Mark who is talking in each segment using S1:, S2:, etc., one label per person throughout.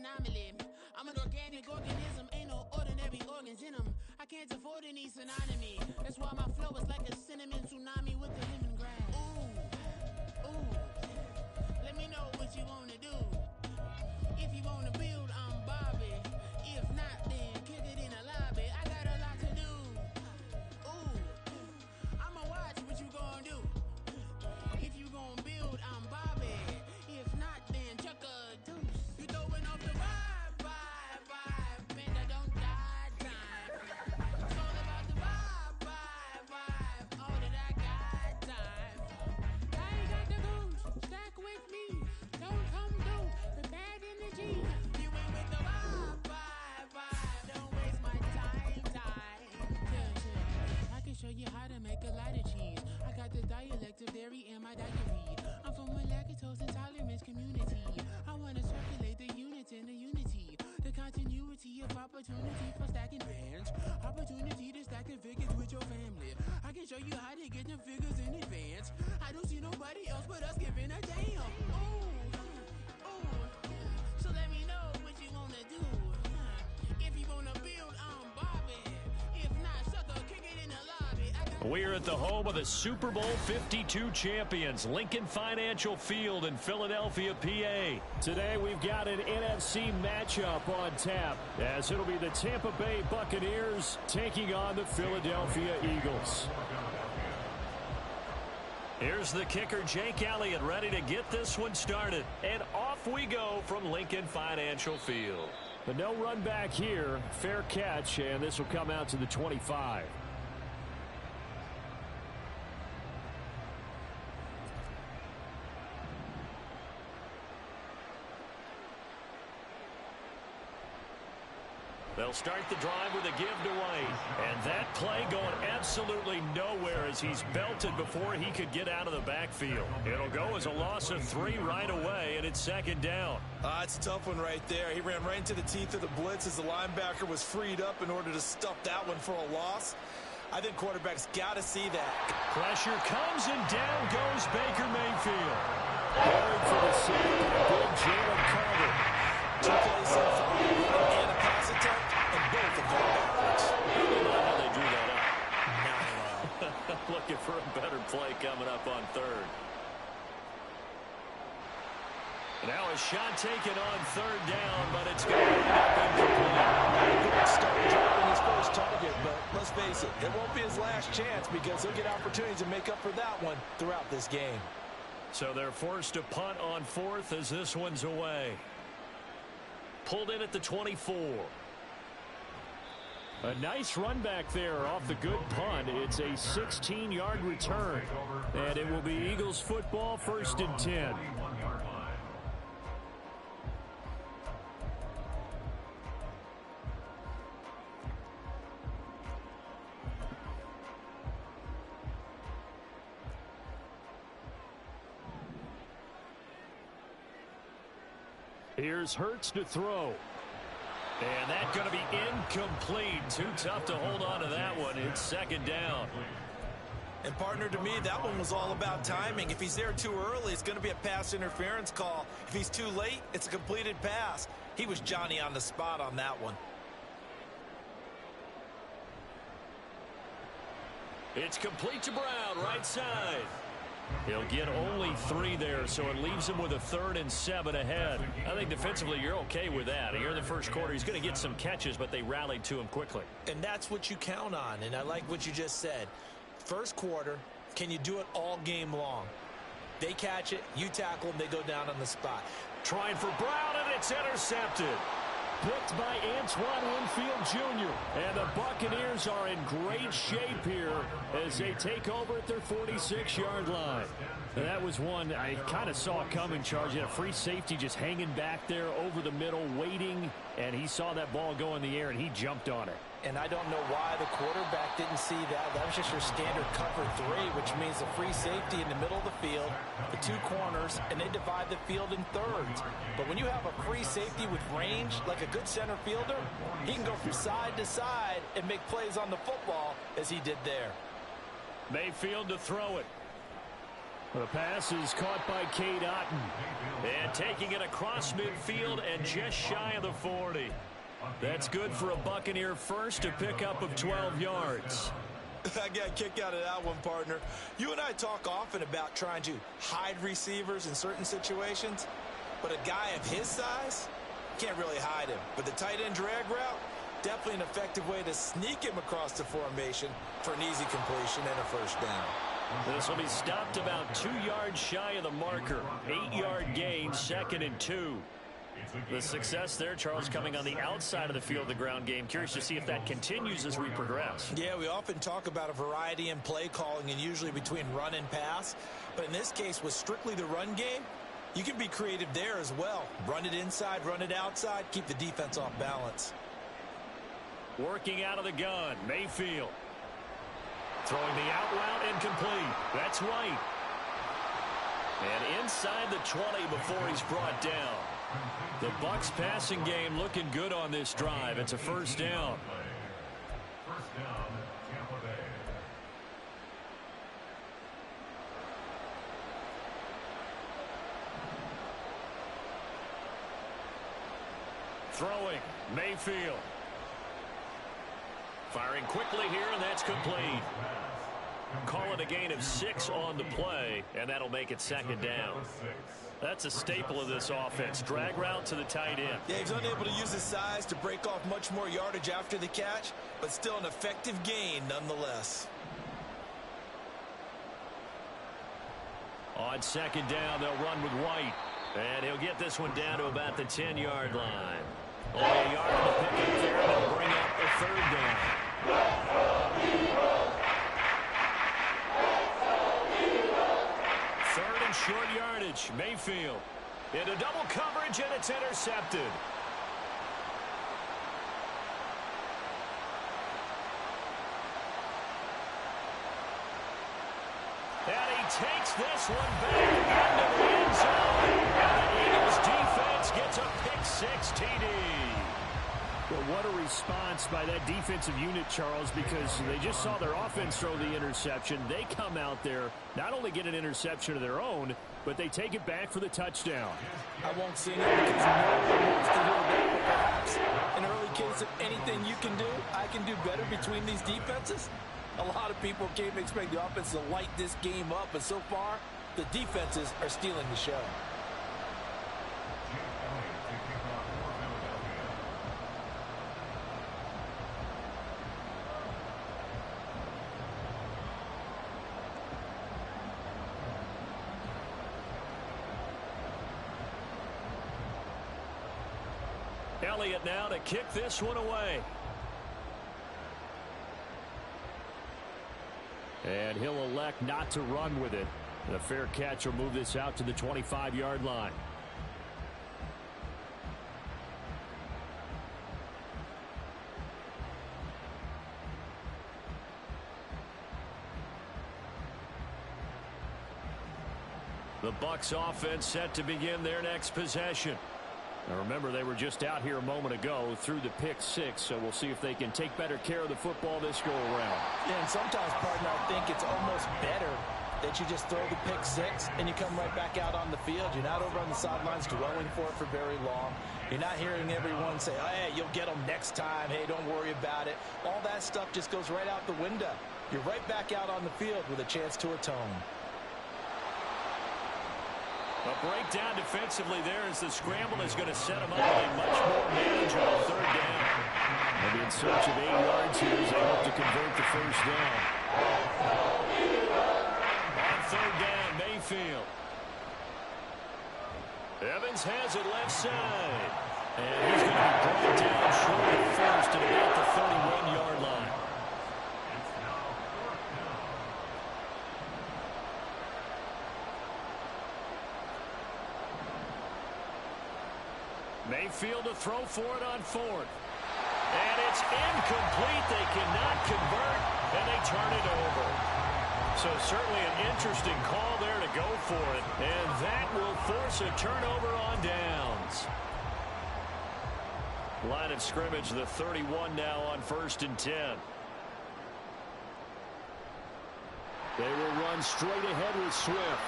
S1: anomaly. I'm an organic organism, ain't no ordinary organs in them. I can't afford any synonymy. That's why my flow is like a cinnamon tsunami with the lemongrass. Ooh, let me know what you wanna do. If you wanna build, I'm Bobby. If not, then kick it in the lobby. I got a lot to do. Ooh, I'ma watch what you gonna do. If you gonna build, I'm Bobby. If not, then chuck a deuce. You throwing off the vibe, man, I don't die time. It's all about the vibe, all that I got time. I ain't got the goose, stack with me. Don't come through the bad energy. You ain't with the vibe, don't waste my time. Yeah. I can show you how to make a lot of cheese. I got the dialect of dairy in my diary. I'm from a lactose intolerance community. I wanna circulate the units in the unity. The continuity of opportunity for stacking bands. Opportunity to stack the figures with your family. I can show you how to get them figures in advance. I don't see nobody else but us giving a damn. Ooh, so let me know what you wanna do. If you wanna build, I'm Bobby. If not, sucker, kick it in the lobby.
S2: We're at the home of the Super Bowl 52 champions, Lincoln Financial Field in Philadelphia, PA. Today we've got an NFC matchup on tap, as it'll be the Tampa Bay Buccaneers taking on the Philadelphia Eagles. Here's the kicker, Jake Elliott, ready to get this one started. And off we go from Lincoln Financial Field. But no run back here. Fair catch, and this will come out to the 25. They'll start the drive with a give to White. And that play going absolutely nowhere as he's belted before he could get out of the backfield. It'll go as a loss of 3 right away, and it's second down.
S3: It's a tough one right there. He ran right into the teeth of the blitz as the linebacker was freed up in order to stuff that one for a loss. I think quarterbacks got to see that.
S2: Pressure comes, and down goes Baker Mayfield. Going for the sack, good Jalen Carter.
S3: 2 plays in and a pass attempt, and both of them backwards.
S2: I don't know how they drew that up. Looking for a better play coming up on third. Now a shot taken on third down, but it's going to end up incomplete.
S3: Good start dropping his first target, but let's face it, it won't be his last chance because he'll get opportunities to make up for that one throughout this game.
S2: So they're forced to punt on fourth as this one's away. Pulled in at the 24. A nice run back there off the good punt. It's a 16-yard return. And it will be Eagles football, 1st and 10. Here's Hurts to throw. And that's going to be incomplete. Too tough to hold on to that one. It's second down.
S3: And partner, to me, that one was all about timing. If he's there too early, it's going to be a pass interference call. If he's too late, it's a completed pass. He was Johnny on the spot on that one.
S2: It's complete to Brown, right side. He'll get only 3 there, so it leaves him with a 3rd and 7 ahead. I think defensively you're okay with that. Here in the first quarter, he's going to get some catches, but they rallied to him quickly.
S3: And that's what you count on, and I like what you just said. First quarter, can you do it all game long? They catch it, you tackle them, they go down on the spot.
S2: Trying for Brown, and it's intercepted. Picked by Antoine Winfield Jr. And the Buccaneers are in great shape here as they take over at their 46-yard line. And that was one I kind of saw coming, Charge. He had a free safety just hanging back there over the middle, waiting, and he saw that ball go in the air, and he jumped on it.
S3: And I don't know why the quarterback didn't see that. That was just your standard cover 3, which means a free safety in the middle of the field, the 2 corners, and they divide the field in thirds. But when you have a free safety with range, like a good center fielder, he can go from side to side and make plays on the football as he did there.
S2: Mayfield to throw it. The pass is caught by Cade Otton. And taking it across midfield and just shy of the 40. That's good for a Buccaneer first, a pickup of 12 yards.
S3: I got a kick out of that one, partner. You and I talk often about trying to hide receivers in certain situations, but a guy of his size can't really hide him. But the tight end drag route, definitely an effective way to sneak him across the formation for an easy completion and a first down.
S2: This will be stopped about 2 yards shy of the marker. 8-yard gain, 2nd and 2. The success there, Charles, coming on the outside of the field, the ground game. Curious to see if that continues as we progress.
S3: Yeah, we often talk about a variety in play calling and usually between run and pass. But in this case, with strictly the run game, you can be creative there as well. Run it inside, run it outside, keep the defense off balance.
S2: Working out of the gun, Mayfield. Throwing the out route incomplete. That's White. And inside the 20 before he's brought down. The Bucs passing game looking good on this drive. It's a first down. Throwing, Mayfield. Firing quickly here, and that's complete. Call it a gain of 6 on the play, and that'll make it 2nd down. That's a staple of this offense. Drag route to the tight end.
S3: Yeah, he's unable to use his size to break off much more yardage after the catch, but still an effective gain nonetheless.
S2: On 2nd down, they'll run with White. And he'll get this one down to about the 10-yard line. Only a yard to pick up there, and they'll bring up a 3rd down. Third and short yardage. Mayfield into double coverage, and it's intercepted. And he takes this one back into the end zone. And the Eagles defense gets a pick-6 TD. Well, what a response by that defensive unit, Charles, because they just saw their offense throw the interception. They come out there, not only get an interception of their own, but they take it back for the touchdown.
S3: I won't sing it because no one wants to hear that, but perhaps an early case of anything you can do, I can do better between these defenses. A lot of people came to expect the offense to light this game up, but so far, the defenses are stealing the show.
S2: Elliott now to kick this one away. And he'll elect not to run with it. And a fair catch will move this out to the 25-yard line. The Bucs offense set to begin their next possession. Now remember, they were just out here a moment ago through the pick-6, so we'll see if they can take better care of the football this go-around.
S3: Yeah, and sometimes, partner, I think it's almost better that you just throw the pick-6 and you come right back out on the field. You're not over on the sidelines dwelling for it for very long. You're not hearing everyone say, oh, hey, you'll get them next time. Hey, don't worry about it. All that stuff just goes right out the window. You're right back out on the field with a chance to atone.
S2: A breakdown defensively there as the scramble is going to set them up with a much more manageable 3rd down. They'll be in search of 8 yards here as they hope to convert the first down. On 3rd down, Mayfield. Evans has it left side. And he's going to be brought down short of first at about the 31-yard line. Mayfield to throw for it on 4th. And it's incomplete. They cannot convert, and they turn it over. So certainly an interesting call there to go for it. And that will force a turnover on downs. Line of scrimmage, the 31 now on 1st and 10. They will run straight ahead with Swift.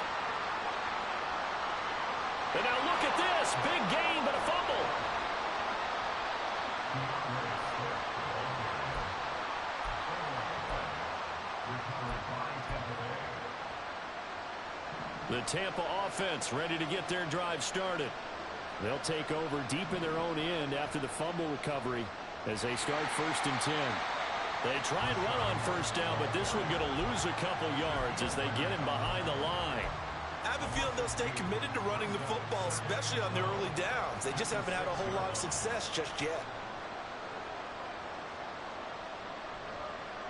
S2: And now look at this. Big gain, but a fumble. The Tampa offense ready to get their drive started. They'll take over deep in their own end after the fumble recovery as they start 1st and 10. They try and run on 1st down, but this one's going to lose a couple yards as they get him behind the line.
S3: I have a feeling they'll stay committed to running the football, especially on their early downs. They just haven't had a whole lot of success just yet.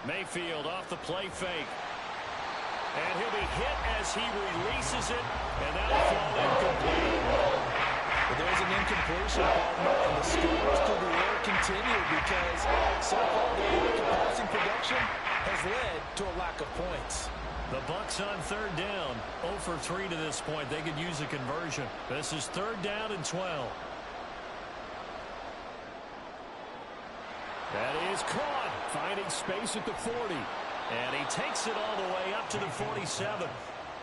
S2: Mayfield off the play fake. And he'll be hit as he releases it, and that'll fall incomplete.
S3: Well, there's an incompletion, partner, and the struggles to the air continue because so far the lack of passing production has led to a lack of points.
S2: The Bucs on 3rd down, 0 for 3 to this point. They could use a conversion. This is 3rd down and 12. That is caught, finding space at the 40. And he takes it all the way up to the 47.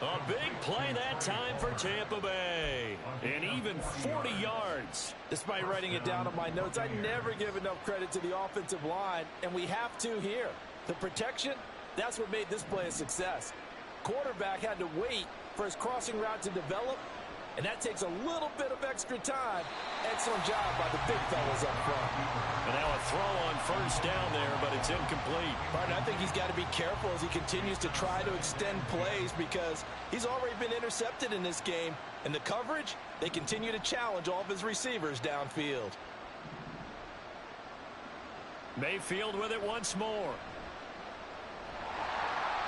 S2: A big play that time for Tampa Bay. And even 40 yards.
S3: Despite writing it down on my notes, I never give enough credit to the offensive line, and we have to here. The protection, that's what made this play a success. Quarterback had to wait for his crossing route to develop, and that takes a little bit of extra time. Excellent job by the big fellas up front.
S2: And now a throw on 1st down there, but it's incomplete.
S3: Martin, I think he's got to be careful as he continues to try to extend plays because he's already been intercepted in this game. And the coverage, they continue to challenge all of his receivers downfield.
S2: Mayfield with it once more.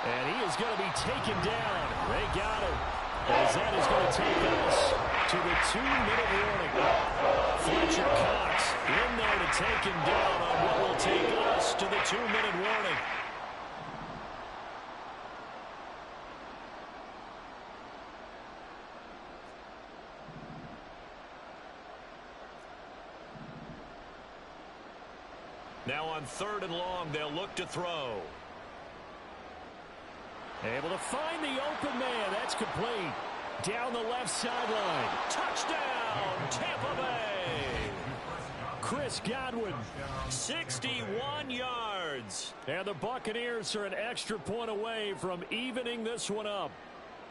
S2: And he is going to be taken down. They got him. As that is going to take us to the 2-minute warning. Fletcher Cox in there to take him down on what will take us to the 2-minute warning. Now on 3rd and long, they'll look to throw. Able to find the open man. That's complete. Down the left sideline. Touchdown, Tampa Bay. Chris Godwin, 61 yards. And the Buccaneers are an extra point away from evening this one up.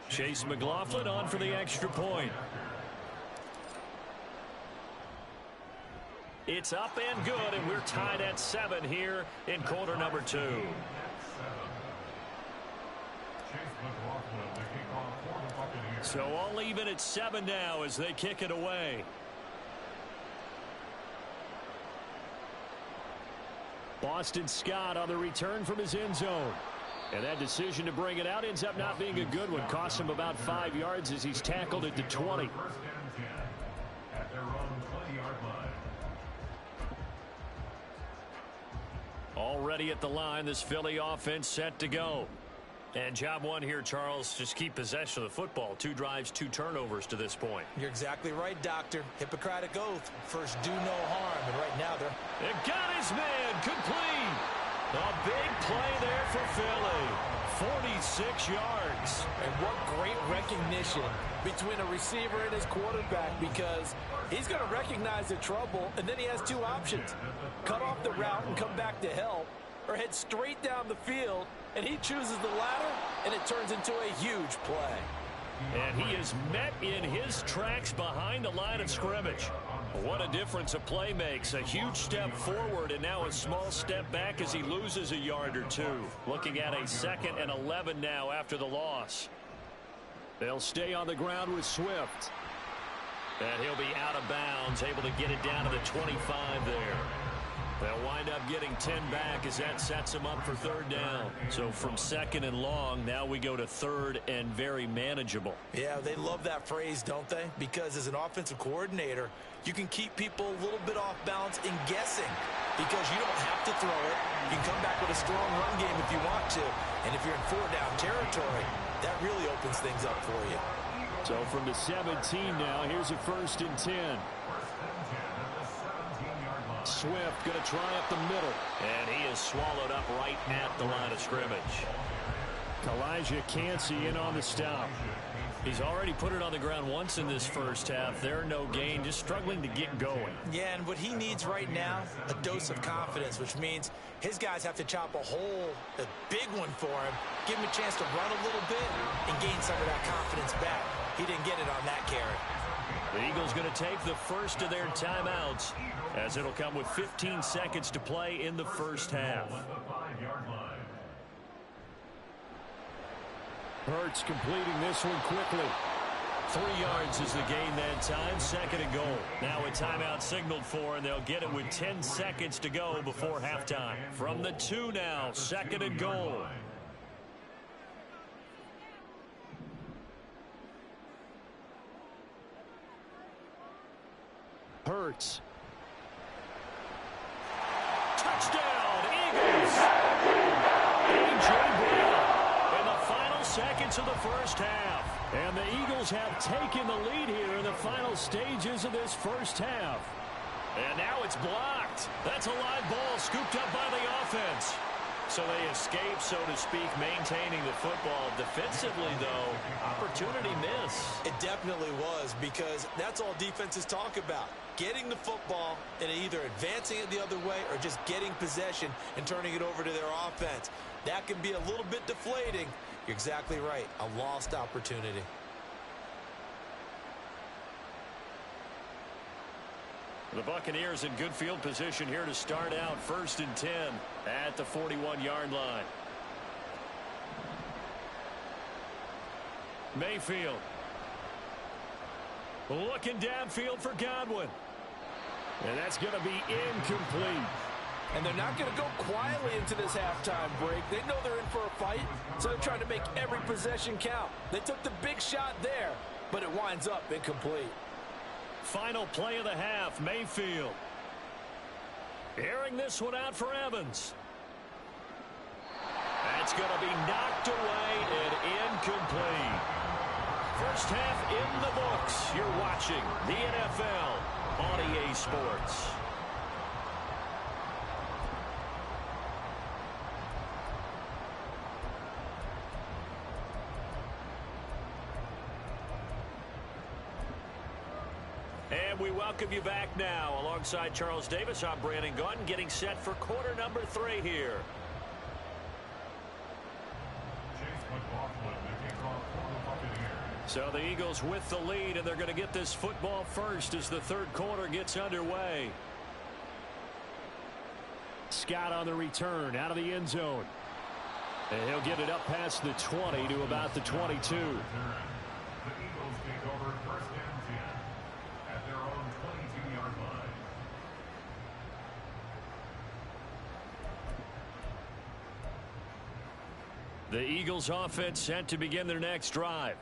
S2: Chase McLaughlin on for the extra point. It's up and good, and we're tied at 7 here in quarter number 2. So all even at 7 now as they kick it away. Boston Scott on the return from his end zone. And that decision to bring it out ends up not being a good one. Costs him about 5 yards as he's tackled at the 20. Already at the line, this Philly offense set to go. And job one here, Charles, just keep possession of the football. 2 drives, 2 turnovers to this point.
S3: You're exactly right, Doctor. Hippocratic oath. First, do no harm. And right now, they're...
S2: It got his man complete. A big play there for Philly. 46 yards.
S3: And what great recognition between a receiver and his quarterback, because he's going to recognize the trouble, and then he has 2 options. Cut off the route and come back to help, or head straight down the field, and he chooses the latter, and it turns into a huge play.
S2: And he is met in his tracks behind the line of scrimmage. What a difference a play makes. A huge step forward and now a small step back as he loses a yard or 2. Looking at a 2nd and 11 now after the loss. They'll stay on the ground with Swift. And he'll be out of bounds, able to get it down to the 25 there. They'll wind up getting 10 back as that sets them up for 3rd down. So from 2nd and long, now we go to 3rd and very manageable.
S3: Yeah, they love that phrase, don't they? Because as an offensive coordinator, you can keep people a little bit off balance in guessing because you don't have to throw it. You can come back with a strong run game if you want to. And if you're in 4-down territory, that really opens things up for you.
S2: So from the 17 now, here's a 1st and 10. Swift going to try up the middle. And he is swallowed up right at the line of scrimmage. Elijah Cansey in on the stop. He's already put it on the ground once in this first half. There, no gain, just struggling to get going.
S3: Yeah, and what he needs right now, a dose of confidence, which means his guys have to chop a hole, a big one for him, give him a chance to run a little bit and gain some of that confidence back. He didn't get it on that carry.
S2: The Eagles going to take the first of their timeouts as it'll come with 15 seconds to play in the first half. Hurts completing this one quickly. 3 yards is the gain that time, 2nd and goal. Now a timeout signaled for, and they'll get it with 10 seconds to go before halftime. From the 2 now, 2nd and goal. Hurts. Touchdown, Eagles! A.J. Brown in the final seconds of the first half. And the Eagles have taken the lead here in the final stages of this first half. And now it's blocked. That's a live ball scooped up by the offense. So they escape, so to speak, maintaining the football. Defensively, though, opportunity miss.
S3: It definitely was, because that's all defenses talk about. Getting the football and either advancing it the other way or just getting possession and turning it over to their offense. That can be a little bit deflating. You're exactly right. A lost opportunity.
S2: The Buccaneers in good field position here to start out. 1st and 10 at the 41-yard line. Mayfield. Looking downfield for Godwin. And that's going to be incomplete.
S4: And they're not going to go quietly into this halftime break. They know they're in for a fight, so they're trying to make every possession count. They took the big shot there, but it winds up incomplete.
S2: Final play of the half, Mayfield. Airing this one out for Evans. That's going to be knocked away and incomplete. First half in the books. You're watching the NFL on EA Sports. And we welcome you back now. Alongside Charles Davis, I'm Brandon Gunn, getting set for quarter number 3 here. So the Eagles with the lead, and they're going to get this football first as the 3rd quarter gets underway. Scott on the return, out of the end zone. And he'll get it up past the 20 to about the 22. The Eagles offense set to begin their next drive.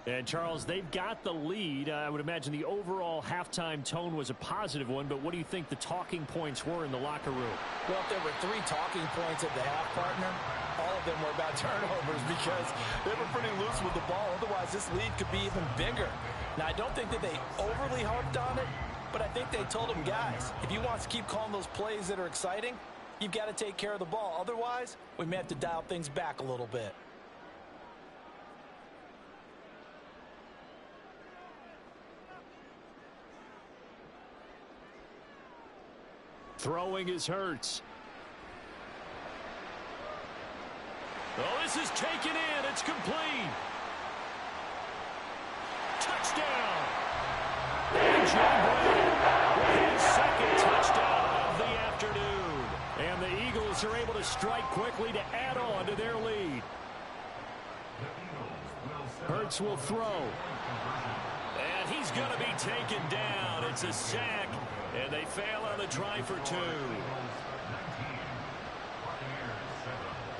S2: And, Charles, they've got the lead. I would imagine the overall halftime tone was a positive one, but what do you think the talking points were in the locker room?
S3: Well, if there were 3 talking points at the half, partner, all of them were about turnovers because they were pretty loose with the ball. Otherwise, this lead could be even bigger. Now, I don't think that they overly harped on it, but I think they told them, guys, if you want to keep calling those plays that are exciting, you've got to take care of the ball. Otherwise, we may have to dial things back a little bit.
S2: Throwing is Hurts. Oh, this is taken in. It's complete. Touchdown. A.J. Brown with his 2nd touchdown of the afternoon. And the Eagles are able to strike quickly to add on to their lead. Hurts will throw. And he's going to be taken down. It's a sack. And they fail on the try for 2.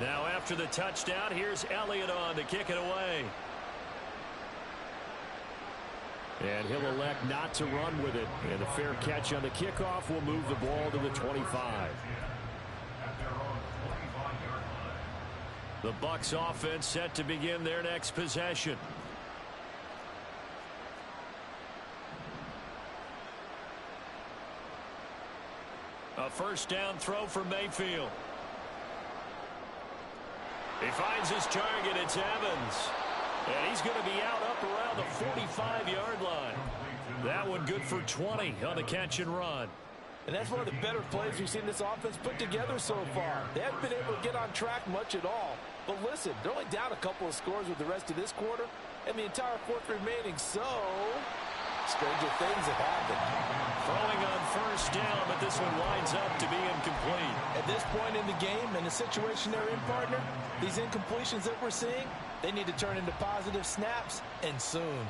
S2: Now after the touchdown, here's Elliott on to kick it away. And he'll elect not to run with it. And a fair catch on the kickoff will move the ball to the 25. The Bucs offense set to begin their next possession. A first down throw for Mayfield. He finds his target. It's Evans. And he's going to be out up around the 45-yard line. That one good for 20 on the catch and run.
S3: And that's one of the better plays we've seen this offense put together so far. They haven't been able to get on track much at all. But listen, they're only down a couple of scores with the rest of this quarter and the entire fourth remaining, so stranger things have happened.
S2: Throwing on first down, but this one winds up to be incomplete.
S3: At this point in the game and the situation they're in, partner, these incompletions that we're seeing, they need to turn into positive snaps, and soon.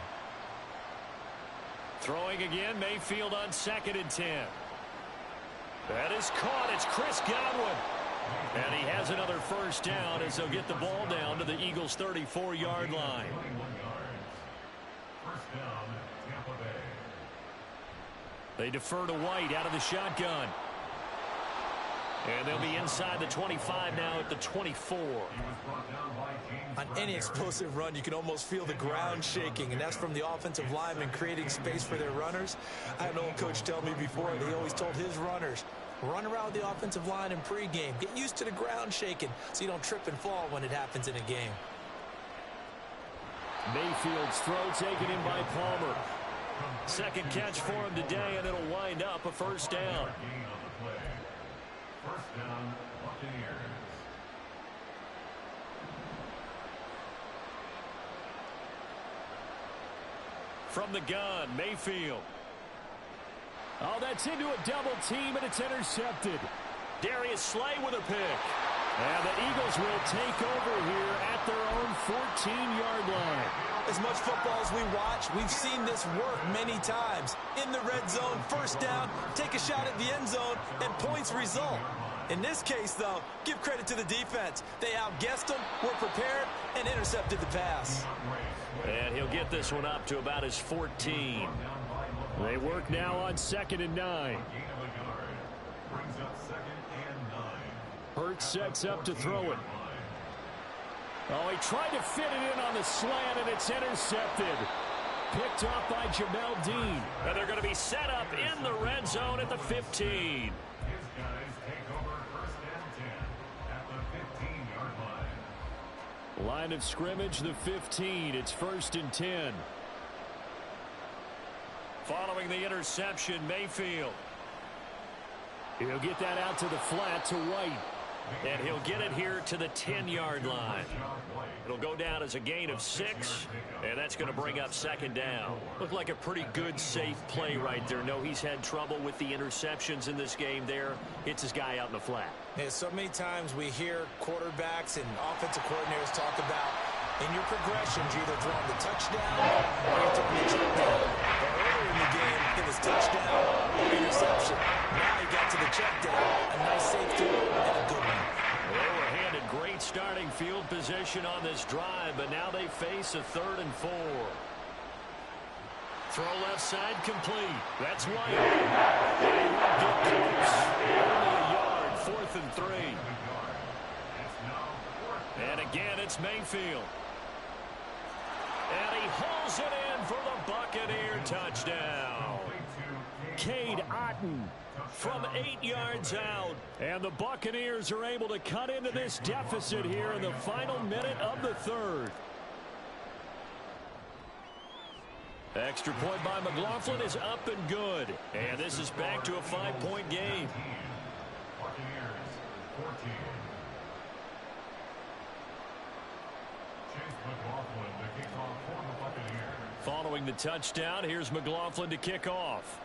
S2: Throwing again, Mayfield on 2nd and 10. That is caught. It's Chris Godwin. And he has another first down as they'll get the ball down to the Eagles' 34-yard line. They defer to White out of the shotgun. And they'll be inside the 25 now at the 24.
S3: On any explosive run, you can almost feel the ground shaking, and that's from the offensive linemen creating space for their runners. I had an old coach tell me before, they always told his runners, run around the offensive line in pregame. Get used to the ground shaking so you don't trip and fall when it happens in a game.
S2: Mayfield's throw taken in by Palmer. Second catch for him today, and it'll wind up a first down.
S5: First down, Buccaneers.
S2: From the gun, Mayfield. Oh, that's into a double team, and it's intercepted. Darius Slay with a pick. And the Eagles will take over here at their own 14-yard line.
S3: As much football as we watch, we've seen this work many times. In the red zone, first down, take a shot at the end zone, and points result. In this case, though, give credit to the defense. They outguessed them, were prepared, and intercepted the pass.
S2: And he'll get this one up to about his 14. They work now on 2nd and 9. Hurts sets up to throw it. Oh, he tried to fit it in on the slant, and it's intercepted. Picked off by Jamel Dean. And they're going to be set up in the red zone at the 15. Line of scrimmage, the 15. It's 1st and 10. Following the interception, Mayfield. He'll get that out to the flat to White. And he'll get it here to the 10-yard line. It'll go down as a gain of 6, and that's going to bring up 2nd down. Looked like a pretty good, safe play right there. No, he's had trouble with the interceptions in this game there. Hits his guy out in the flat.
S3: Yeah, so many times we hear quarterbacks and offensive coordinators talk about in your progressions, you're either throwing the touchdown or you're throwing the check down. But earlier in the game, it was touchdown or interception. Now he got to the check down, a nice safe throw, and a good one.
S2: They were handed great starting field position on this drive, but now they face a 3rd and 4. Throw left side complete. That's White. They won't get close. Only a yard, 4th and 3. And again, it's Mayfield. And he hauls it in for the Buccaneer touchdown. Cade Otton from 8 yards out. And the Buccaneers are able to cut into this deficit here in the final minute of the 3rd. Extra point by McLaughlin is up and good. And this is back to a 5-point game.
S5: Buccaneers 14.
S2: Following the touchdown, here's McLaughlin to kick off.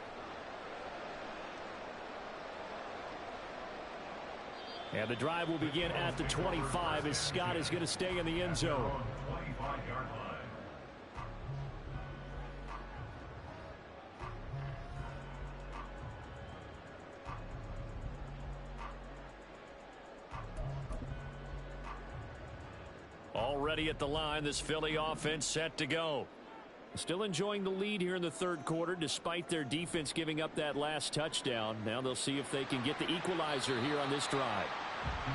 S2: And the drive will begin at the 25 as Scott is going to stay in the end zone. Already at the line, this Philly offense set to go. Still enjoying the lead here in the 3rd quarter despite their defense giving up that last touchdown. Now they'll see if they can get the equalizer here on this drive.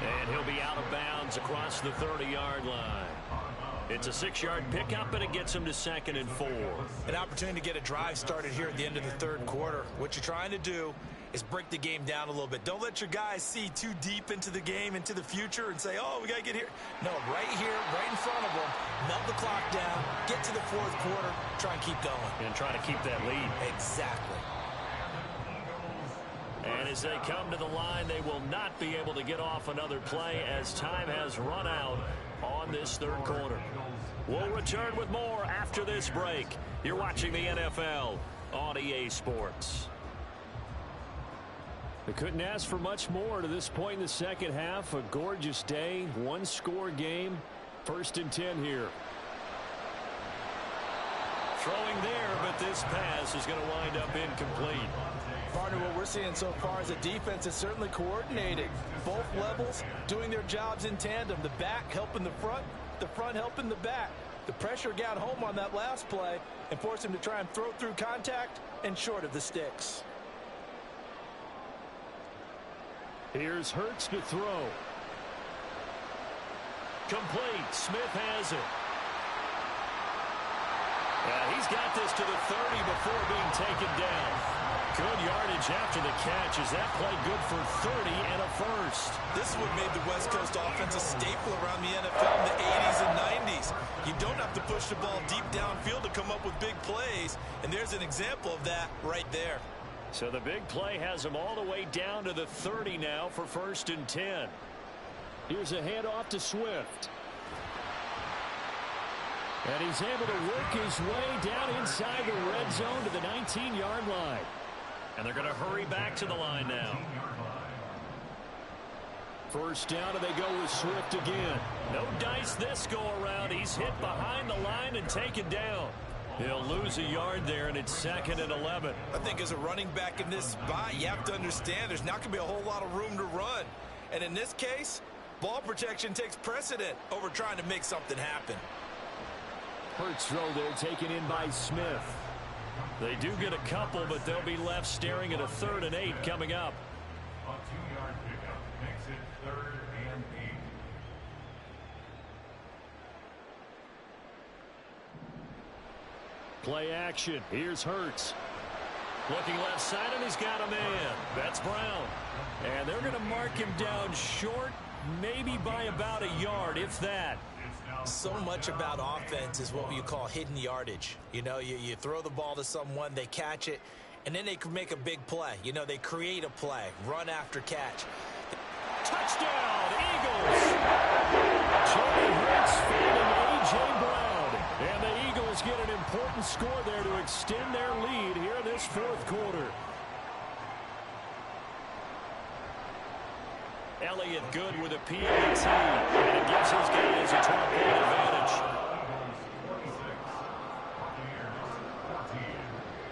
S2: And he'll be out of bounds across the 30-yard line. It's a 6-yard pickup, and it gets him to 2nd and 4.
S3: An opportunity to get a drive started here at the end of the 3rd quarter. What you're trying to do is break the game down a little bit. Don't let your guys see too deep into the game, into the future, and say, oh, we got to get here. No, right here, right in front of them, melt the clock down, get to the fourth quarter, try and keep going.
S2: And try to keep that lead.
S3: Exactly.
S2: And as they come to the line, they will not be able to get off another play as time has run out on this third quarter. We'll return with more after this break. You're watching the NFL on EA Sports. They couldn't ask for much more to this point in the second half. A gorgeous day, one-score game. 1st and 10 here. Throwing there, but this pass is going to wind up incomplete.
S3: Partner, what we're seeing so far is a defense that's certainly coordinated. Both levels doing their jobs in tandem. The back helping the front helping the back. The pressure got home on that last play and forced him to try and throw through contact and short of the sticks.
S2: Here's Hurts to throw. Complete. Smith has it. He's got this to the 30 before being taken down. Good yardage after the catch. Is that play good for 30 and a first?
S3: This is what made the West Coast offense a staple around the NFL in the 80s and 90s. You don't have to push the ball deep downfield to come up with big plays, and there's an example of that right there.
S2: So the big play has him all the way down to the 30 now for 1st and 10. Here's a handoff to Swift. And he's able to work his way down inside the red zone to the 19-yard line. And they're going to hurry back to the line now. First down, and they go with Swift again. No dice this go-around. He's hit behind the line and taken down. He'll lose a yard there, and it's 2nd and 11.
S3: I think as a running back in this spot, you have to understand there's not going to be a whole lot of room to run. And in this case, ball protection takes precedent over trying to make something happen.
S2: Hurts throw there taken in by Smith. They do get a couple, but they'll be left staring at a 3rd and 8 coming up.
S5: A 2-yard pickup makes it 3rd and 8.
S2: Play action. Here's Hurts. Looking left side, and he's got a man. That's Brown. And they're going to mark him down short, maybe by about a yard, if that.
S3: So much about offense is what you call hidden yardage. You know, you throw the ball to someone, they catch it, and then they can make a big play. You know, they create a play, run after catch.
S2: Touchdown, Eagles! Jalen Hurts fielding A.J. Brown. And the Eagles get an important score there to extend their lead here in this 4th quarter. Elliott good with a PAT, and it gives his guys a 12-point advantage.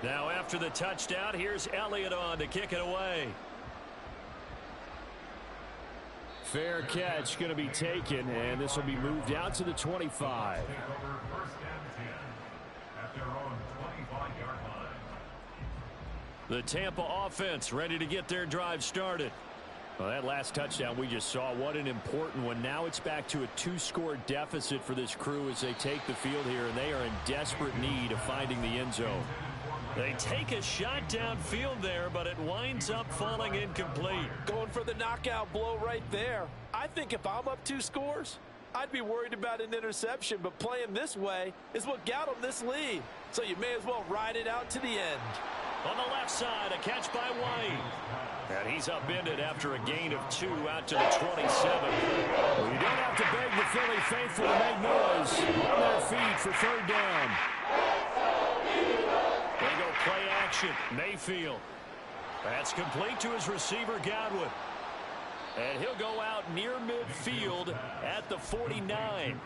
S2: Now after the touchdown, here's Elliott on to kick it away. Fair catch going to be taken, and this will be moved out to the 25. The Tampa offense ready to get their drive started. Well, that last touchdown we just saw, what an important one. Now it's back to a 2-score deficit for this crew as they take the field here, and they are in desperate need of finding the end zone. They take a shot downfield there, but it winds up falling incomplete.
S4: Going for the knockout blow right there. I think if I'm up 2 scores, I'd be worried about an interception, but playing this way is what got them this lead. So you may as well ride it out to the end.
S2: On the left side, a catch by White. And he's upended after a gain of 2 out to the 27. Well, you don't have to beg the Philly faithful to make noise. On their feet for 3rd down. They go play action. Mayfield. That's complete to his receiver, Godwin. And he'll go out near midfield at the 49.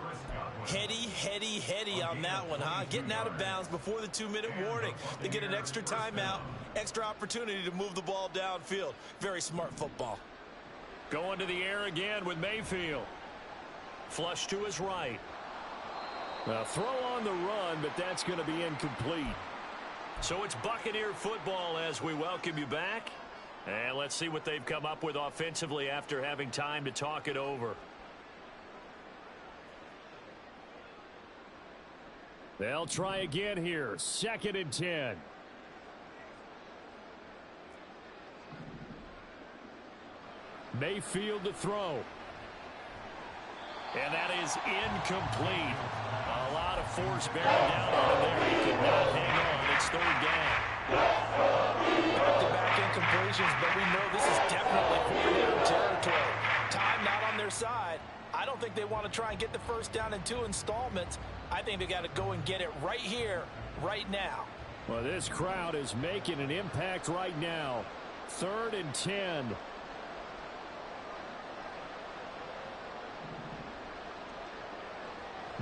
S3: Heady on that one, huh? Getting out of bounds before the 2-minute warning. They get an extra timeout, extra opportunity to move the ball downfield. Very smart football.
S2: Going to the air again with Mayfield. Flush to his right. A throw on the run, but that's going to be incomplete. So it's Buccaneer football as we welcome you back. And let's see what they've come up with offensively after having time to talk it over. They'll try again here. 2nd and 10. Mayfield to throw. And that is incomplete. A lot of force bearing down on him there. He could not hang on. It's third down.
S3: Back-to-back incompletions, but we know this is definitely fourth down territory. Time not on their side. I don't think they want to try and get the first down in 2 installments. I think they got to go and get it right here, right now.
S2: Well, this crowd is making an impact right now. 3rd and 10.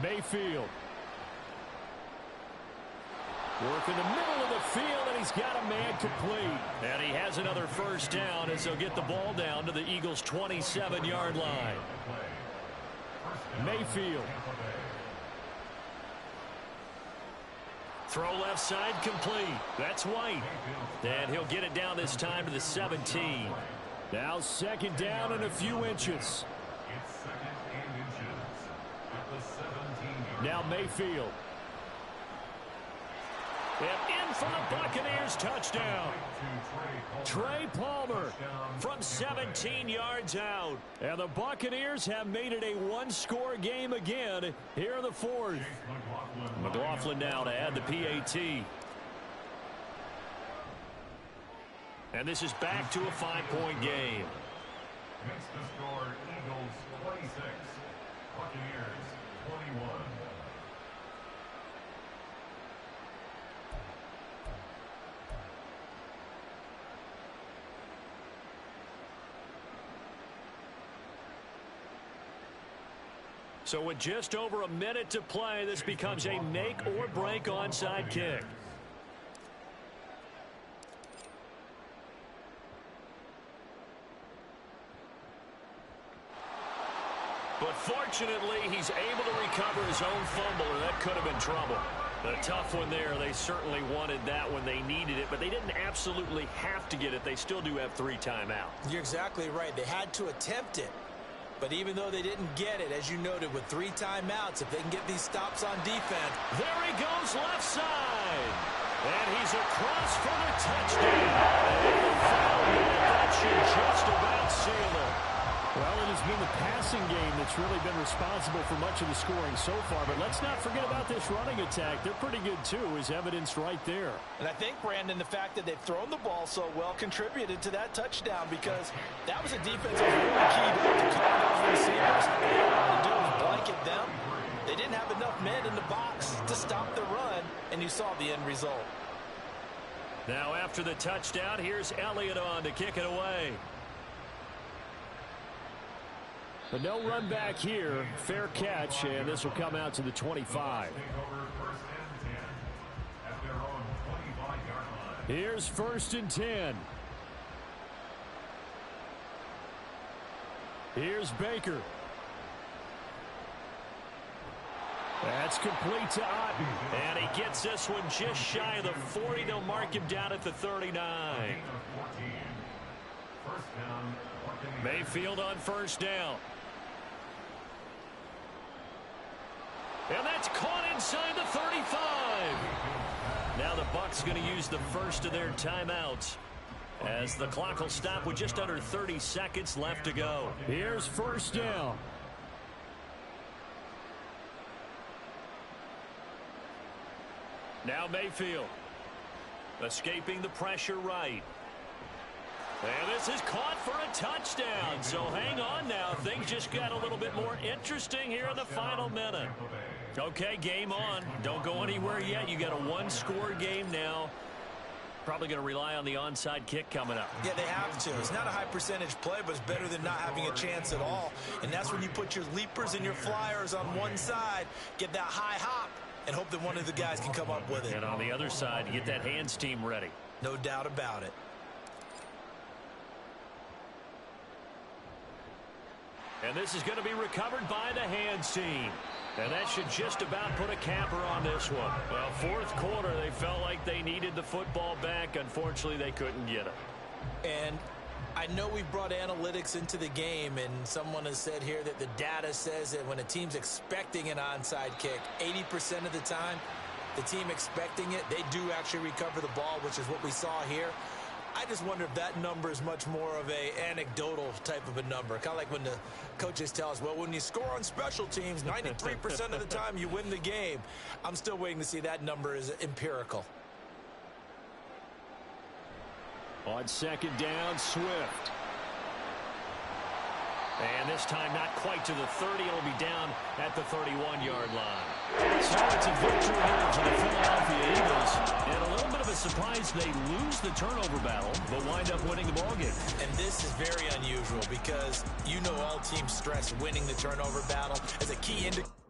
S2: Mayfield. Work in the middle of the field, and he's got a man complete. And he has another first down as they'll get the ball down to the Eagles' 27-yard line. Mayfield. Throw left side complete. That's White. And he'll get it down this time to the 17. Now 2nd down and a few inches.
S5: It's 2nd and inches at the 17.
S2: Now Mayfield. And in for the Buccaneers touchdown. Trey Palmer from 17 yards out. And the Buccaneers have made it a one-score game again here in the 4th. McLaughlin now to add the PAT. And this is back to a 5-point game.
S5: Makes the score Eagles 26, Buccaneers 21.
S2: So with just over a minute to play, this becomes a make or break onside kick. But fortunately, he's able to recover his own fumble, and that could have been trouble. A tough one there. They certainly wanted that when they needed it, but they didn't absolutely have to get it. They still do have 3 timeouts.
S3: You're exactly right. They had to attempt it. But even though they didn't get it, as you noted, with 3 timeouts, if they can get these stops on defense.
S2: There he goes left side. And he's across for the touchdown. That should just about seal it. Well, it has been the passing game that's really been responsible for much of the scoring so far. But let's not forget about this running attack. They're pretty good, too, as evidenced right there.
S3: And I think, Brandon, the fact that they've thrown the ball so well contributed to that touchdown, because that was a defense that was really keyed up to cover those receivers. All they wanted to do was blanket them. They didn't have enough men in the box to stop the run, and you saw the end result.
S2: Now, after the touchdown, here's Elliott on to kick it away. But no run back here. Fair catch, and this will come out to the 25. Here's 1st and 10. Here's Baker. That's complete to Otten. And he gets this one just shy of the 40. They'll mark him down at the 39. Mayfield on 1st down. And that's caught inside the 35. Now the Bucs going to use the first of their timeouts as the clock will stop with just under 30 seconds left to go. Here's 1st down. Now Mayfield escaping the pressure right. And this is caught for a touchdown. So hang on now. Things just got a little bit more interesting here in the final minute. Okay, game on. Don't go anywhere yet. You got a one-score game now. Probably going to rely on the onside kick coming up.
S3: Yeah, they have to. It's not a high percentage play, but it's better than not having a chance at all. And that's when you put your leapers and your flyers on one side, get that high hop, and hope that one of the guys can come up with it.
S2: And on the other side, get that hands team ready.
S3: No doubt about it.
S2: And this is going to be recovered by the hands team. And that should just about put a capper on this one. Well, 4th quarter, they felt like they needed the football back. Unfortunately, they couldn't get it.
S3: And I know we brought analytics into the game, and someone has said here that the data says that when a team's expecting an onside kick, 80% of the time, the team expecting it, they do actually recover the ball, which is what we saw here.
S4: I just wonder if that number is much more of a anecdotal type of a number. Kind of like when the coaches tell us, well, when you score on special teams, 93% of the time you win the game. I'm still waiting to see that number is empirical.
S2: On second down, Swift. And this time not quite to the 30. It'll be down at the 31-yard line. So it's a victory here for the Philadelphia Eagles. And a little bit of a surprise, they lose the turnover battle, but wind up winning the ballgame.
S4: And this is very unusual because you know all teams stress winning the turnover battle as a key indicator.